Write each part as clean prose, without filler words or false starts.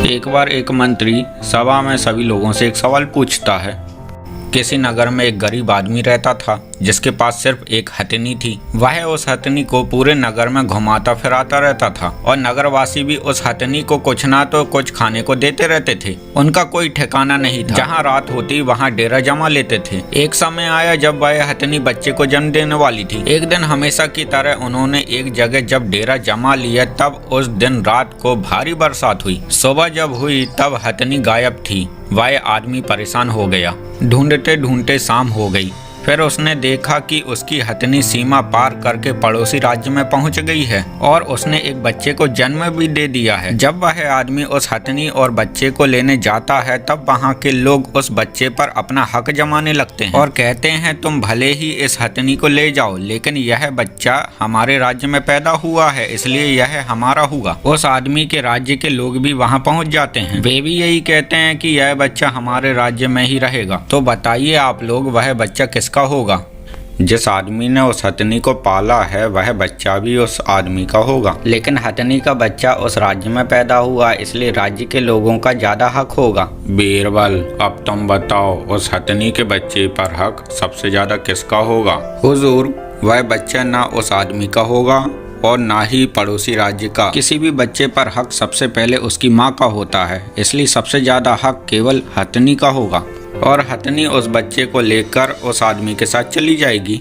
एक बार एक मंत्री सभा में सभी लोगों से एक सवाल पूछता है। किसी नगर में एक गरीब आदमी रहता था जिसके पास सिर्फ एक हथनी थी। वह उस हथनी को पूरे नगर में घुमाता फिराता रहता था और नगरवासी भी उस हथनी को कुछ ना तो कुछ खाने को देते रहते थे। उनका कोई ठिकाना नहीं था। जहाँ रात होती वहाँ डेरा जमा लेते थे। एक समय आया जब वह हथनी बच्चे को जन्म देने वाली थी। एक दिन हमेशा की तरह उन्होंने एक जगह जब डेरा जमा लिया, तब उस दिन रात को भारी बरसात हुई। सुबह जब हुई तब हथनी गायब थी। वह आदमी परेशान हो गया। ढूंढते ढूंढते शाम हो गई। फिर उसने देखा कि उसकी हथनी सीमा पार करके पड़ोसी राज्य में पहुंच गई है और उसने एक बच्चे को जन्म भी दे दिया है। जब वह आदमी उस हथनी और बच्चे को लेने जाता है तब वहां के लोग उस बच्चे पर अपना हक जमाने लगते हैं और कहते हैं, तुम भले ही इस हथनी को ले जाओ, लेकिन यह बच्चा हमारे राज्य में पैदा हुआ है, इसलिए यह हमारा हुआ। उस आदमी के राज्य के लोग भी वहाँ पहुँच जाते हैं। वे भी यही कहते हैं कि यह बच्चा हमारे राज्य में ही रहेगा। तो बताइए आप लोग, वह बच्चा किसका होगा? जिस आदमी ने उस हथनी को पाला है वह बच्चा भी उस आदमी का होगा, लेकिन हथनी का बच्चा उस राज्य में पैदा हुआ, इसलिए राज्य के लोगों का ज्यादा हक होगा। बीरबल, अब तुम बताओ, उस हथनी के बच्चे पर हक सबसे ज्यादा किसका होगा? हुजूर, वह बच्चा ना उस आदमी का होगा और ना ही पड़ोसी राज्य का। किसी भी बच्चे पर हक सबसे पहले उसकी माँ का होता है, इसलिए सबसे ज्यादा हक केवल हथनी का होगा और हथनी उस बच्चे को लेकर उस आदमी के साथ चली जाएगी।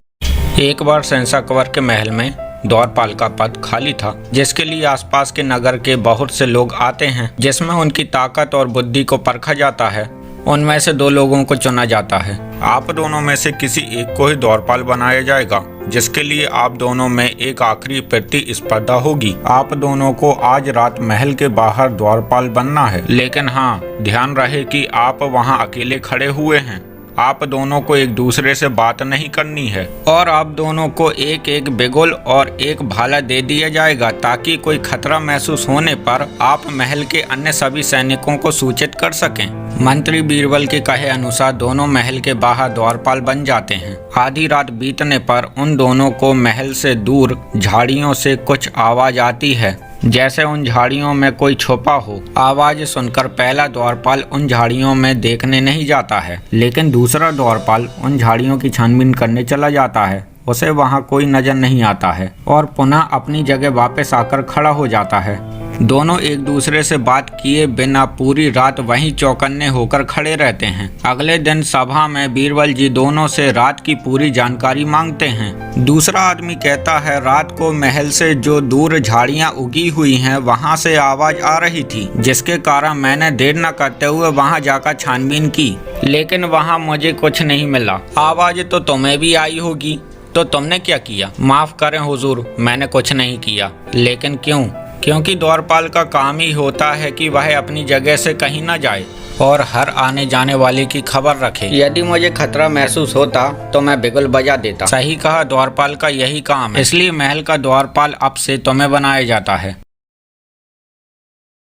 एक बार शहंशाह अकबर के महल में द्वारपाल का पद खाली था, जिसके लिए आसपास के नगर के बहुत से लोग आते हैं, जिसमें उनकी ताकत और बुद्धि को परखा जाता है। उनमें से 2 लोगों को चुना जाता है। आप दोनों में से किसी एक को ही द्वारपाल बनाया जाएगा, जिसके लिए आप दोनों में एक आखिरी प्रतिस्पर्धा होगी। आप दोनों को आज रात महल के बाहर द्वारपाल बनना है, लेकिन हाँ, ध्यान रहे कि आप वहाँ अकेले खड़े हुए हैं। आप दोनों को एक दूसरे से बात नहीं करनी है और आप दोनों को एक एक बिगुल और एक भाला दे दिया जाएगा, ताकि कोई खतरा महसूस होने पर आप महल के अन्य सभी सैनिकों को सूचित कर सकें। मंत्री बीरबल के कहे अनुसार दोनों महल के बाहर द्वारपाल बन जाते हैं। आधी रात बीतने पर उन दोनों को महल से दूर झाड़ियों से कुछ आवाज आती है, जैसे उन झाड़ियों में कोई छुपा हो। आवाज सुनकर पहला द्वारपाल उन झाड़ियों में देखने नहीं जाता है, लेकिन दूसरा द्वारपाल उन झाड़ियों की छानबीन करने चला जाता है। उसे वहां कोई नजर नहीं आता है और पुनः अपनी जगह वापस आकर खड़ा हो जाता है। दोनों एक दूसरे से बात किए बिना पूरी रात वहीं चौकन्ने होकर खड़े रहते हैं। अगले दिन सभा में बीरबल जी दोनों से रात की पूरी जानकारी मांगते हैं। दूसरा आदमी कहता है, रात को महल से जो दूर झाड़ियां उगी हुई हैं वहां से आवाज आ रही थी, जिसके कारण मैंने देर न करते हुए वहां जाकर छानबीन की, लेकिन वहां मुझे कुछ नहीं मिला। आवाज तो तुम्हें भी आई होगी, तो तुमने क्या किया? माफ करें हुजूर, मैंने कुछ नहीं किया। लेकिन क्यों? क्योंकि द्वारपाल का काम ही होता है कि वह अपनी जगह से कहीं न जाए और हर आने जाने वाले की खबर रखे। यदि मुझे खतरा महसूस होता तो मैं बिगुल बजा देता। सही कहा, द्वारपाल का यही काम है, इसलिए महल का द्वारपाल अब से तुम्हें बनाया जाता है।